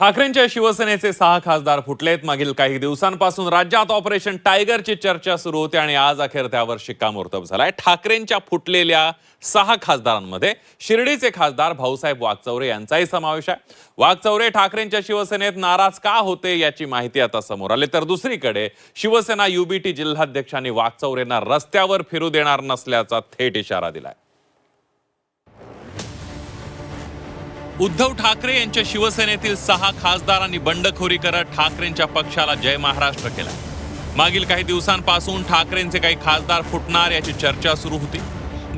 ठाकरेंच्या शिवसेनेचे 6 खासदार फुटलेत। मागील काही दिवसांपासून राज्यात ऑपरेशन टायगरची चर्चा सुरू होती आणि आज अखेर त्यावर शिक्कामोर्तब झालाय। ठाकरेंच्या फुटलेल्या 6 खासदारांमध्ये शिर्डीचे खासदार भाऊसाहेब वागचौरे यांचाही समावेश आहे। वागचौरे ठाकरेंच्या शिवसेनेत नाराज का होते याची माहिती आता समोर आली, तर दुसरीकडे शिवसेना युबीटी जिल्हाध्यक्षांनी वागचौरेंना रस्त्यावर फिरू देणार नसल्याचा थेट इशारा दिलाय। उद्धव ठाकरे यांच्या शिवसेनेतील 6 खासदारांनी बंडखोरी करत ठाकरेंच्या पक्षाला जय महाराष्ट्र केला। मागील काही दिवसांपासून ठाकरेंचे काही खासदार फुटणार याची चर्चा सुरू होती।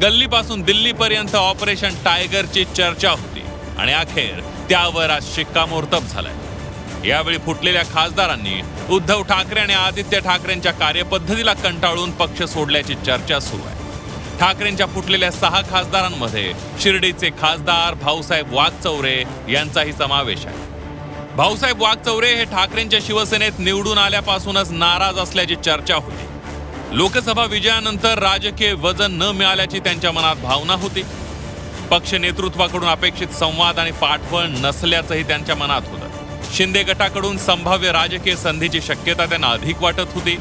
गल्लीपासून दिल्लीपर्यंत ऑपरेशन टायगरची चर्चा होती आणि अखेर त्यावर आज शिक्कामोर्तब झालाय। यावेळी फुटलेल्या खासदारांनी उद्धव ठाकरे आणि आदित्य ठाकरेंच्या कार्यपद्धतीला कंटाळून पक्ष सोडल्याची चर्चा सुरू आहे। ठाकरेंच्या फुटलेल्या 6 खासदारांमध्ये शिर्डीचे खासदार भाऊसाहेब वागचौरे यांचाही समावेश आहे। भाऊसाहेब वागचौरे हे ठाकरेंच्या शिवसेनेत निवडून आल्यापासूनच नाराज असल्याची चर्चा होती। लोकसभा विजयानंतर राजकीय वजन न मिळाल्याची त्यांच्या मनात भावना होती। पक्ष नेतृत्वाकडून अपेक्षित संवाद आणि पाठबळ नसल्याचंही त्यांच्या मनात होतं। शिंदे गटाकडून संभाव्य राजकीय संधीची शक्यता त्यांना अधिक वाटत होती।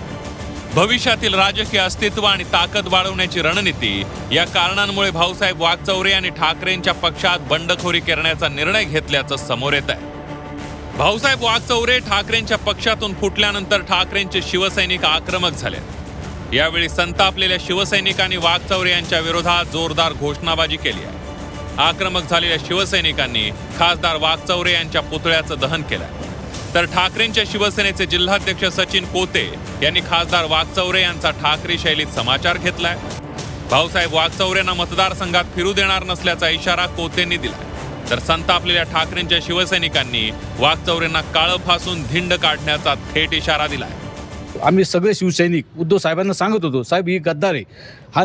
भविष्यातील राजकीय अस्तित्व आणि ताकद वाढवण्याची रणनीती या कारणांमुळे भाऊसाहेब वागचौरे आणि ठाकरेंच्या पक्षात बंडखोरी करण्याचा निर्णय घेतल्याचं समोर येत आहे। भाऊसाहेब वागचौरे ठाकरेंच्या पक्षातून फुटल्यानंतर ठाकरेंचे शिवसैनिक आक्रमक झाले। यावेळी संतापलेल्या शिवसैनिकांनी वागचौरे यांच्या विरोधात जोरदार घोषणाबाजी केली आहे। आक्रमक झालेल्या शिवसैनिकांनी खासदार वागचौरे यांच्या पुतळ्याचं दहन केलं। तर ठाकरेंच्या शिवसेनेचे जिल्हाध्यक्ष सचिन कोते यांनी खासदार वागचौरे यांचा ठाकरे शैलीत समाचार घेतलाय। भाऊसाहेब वागचौरेंना मतदारसंघात फिरू देणार नसल्याचा इशारा कोतेंनी दिलाय। तर संतापलेल्या ठाकरेंच्या शिवसैनिकांनी वागचौरेंना काळं फासून धिंड काढण्याचा थेट इशारा दिलाय। आम्ही सगळे शिवसैनिक उद्धव साहेबांना सांगत होतो, साहेब ही गद्दार आहे, हा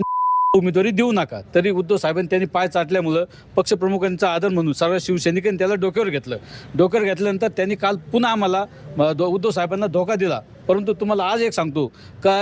उमेदवारी देऊ नका। तरी उद्धव साहेबांनी त्यांनी पाय चाटल्यामुळं पक्षप्रमुखांचा आदर म्हणून सर्व शिवसैनिकांनी त्याला डोक्यावर घेतलं। डोक्यावर घेतल्यानंतर त्यांनी काल पुन्हा आम्हाला उद्धव साहेबांना धोका दिला। परंतु तुम्हाला आज एक सांगतो का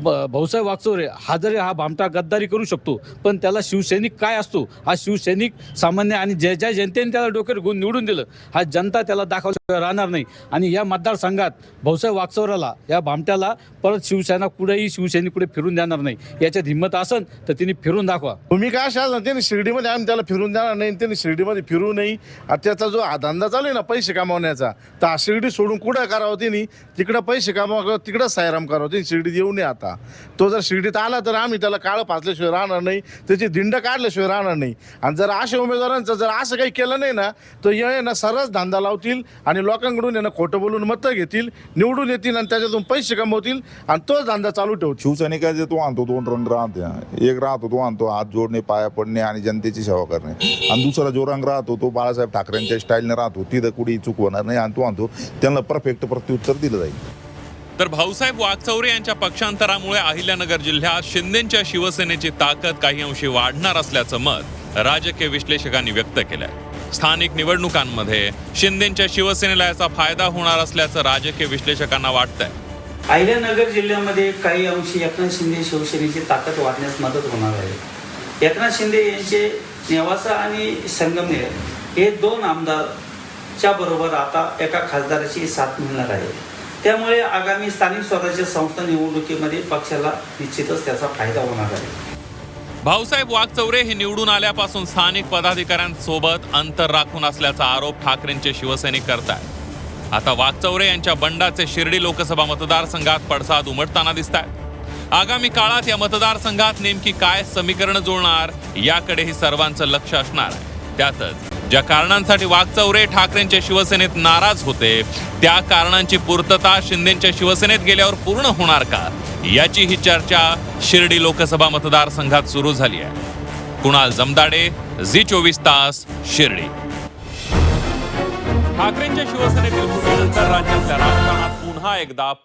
भाऊसाहेब वागचौरे हा जरी हा भामटा गद्दारी करू शकतो, पण त्याला शिवसैनिक काय असतो हा शिवसैनिक सामान्य आणि ज्या जनतेने त्याला डोक्यावर घेऊन निवडून दिलं हा जनता त्याला दाखवल्याशिवाय राहणार नाही। आणि या मतदारसंघात भाऊसाहेब वागचौरेला या भामट्याला परत शिवसेना कुठेही शिवसैनिक कुठे फिरून देणार नाही। याच्यात हिंमत असेल तर त्यांनी फिरून दाखवा। भूमिका अशा त्यांनी शिर्डीमध्ये आम्ही त्याला फिरून देणार नाही, त्यांनी शिर्डीमध्ये फिरू नाही। त्याचा जो धंदा चालू आहे ना पैसे कमावण्याचा, तर हा शिर्डी सोडून कुठं करावं त्यांनी, तिकडं पैसे कमावा तिकडं सायराम करावं, त्यांनी शिर्डीत येऊ नये। आता तो जर शिर्डीत आला तर आम्ही त्याला काळं पाचल्याशिवाय राहणार नाही, त्याची धिंड काढल्याशिवाय राहणार नाही। आणि जर अशा उमेदवारांचं जर असं काही केलं नाही ना तर ये ना सरस धंदा लावतील आणि लोकांकडून यांना खोटं बोलून मतं घेतील, निवडून येतील आणि त्याच्यातून पैसे कमवतील आणि तोच धंदा चालू ठेवतील। शिवसैनिकाचे तो आणतो 2 रंग राहते, एक राहतो तो आणतो हात जोडणे, पाया पडणे आणि जनतेची सेवा करणे, आणि दुसरा जो रंग राहतो तो बाळासाहेब ठाकरेंच्या स्टाईलने राहतो, तिथं कुठेही चूक होणार नाही आणि तो आणतो त्यांना परफेक्ट प्रत्युत्तर दिलं जाईल। तर भाऊसाहेब वागचौरे यांच्या पक्षांतरामुळे अहिल्यानगर जिल्ह्यात शिंदेच्या शिवसेनेची ताकद काही अंशी वाढणार असल्याचं मत राजकीय विश्लेषकांनी व्यक्त केलंय। स्थानिक निवडणुकांमध्ये शिंदेच्या शिवसेनेला याचा फायदा होणार असल्याचं राजकीय विश्लेषकांना वाटतंय। अहिल्यानगर जिल्ह्यामध्ये काही अंशी एकनाथ शिंदे शिवसेनेची ताकद वाढण्यास मदत होणार आहे। एकनाथ शिंदे यांचे नेवासा आणि संगमनेर हे 2 आमदारच्या बरोबर आता एका खासदाराची साथ मिळणार आहे। त्यामुळे आगामी स्थानिक स्वराज्य संस्था निवडणुकीमध्ये पक्षाला निश्चितच त्याचा फायदा होणार आहे। भाऊसाहेब वागचौरे हे निवडून आल्यापासून स्थानिक पदाधिकाऱ्यांसोबत अंतर राखून असल्याचा आरोप ठाकरेंचे शिवसैनिक करतायत। आता वागचौरे यांच्या बंडाचे शिर्डी लोकसभा मतदारसंघात पडसाद उमटताना दिसतायत। आगामी काळात या मतदारसंघात नेमकी काय समीकरण जुळणार याकडेही सर्वांचं लक्ष असणार आहे। त्यातच ज्या कारणांसाठी वागचौरे ठाकरेंच्या शिवसेनेत नाराज होते त्या कारणांची पूर्तता शिंदेच्या शिवसेनेत गेल्यावर पूर्ण होणार का याची ही चर्चा शिर्डी लोकसभा मतदारसंघात सुरू झाली आहे। कुणाल जमदाडे, झी24 तास, शिर्डी। ठाकरेंच्या शिवसेनेतील फुटीनंतर राज्यातल्या राजकारणात पुन्हा एकदा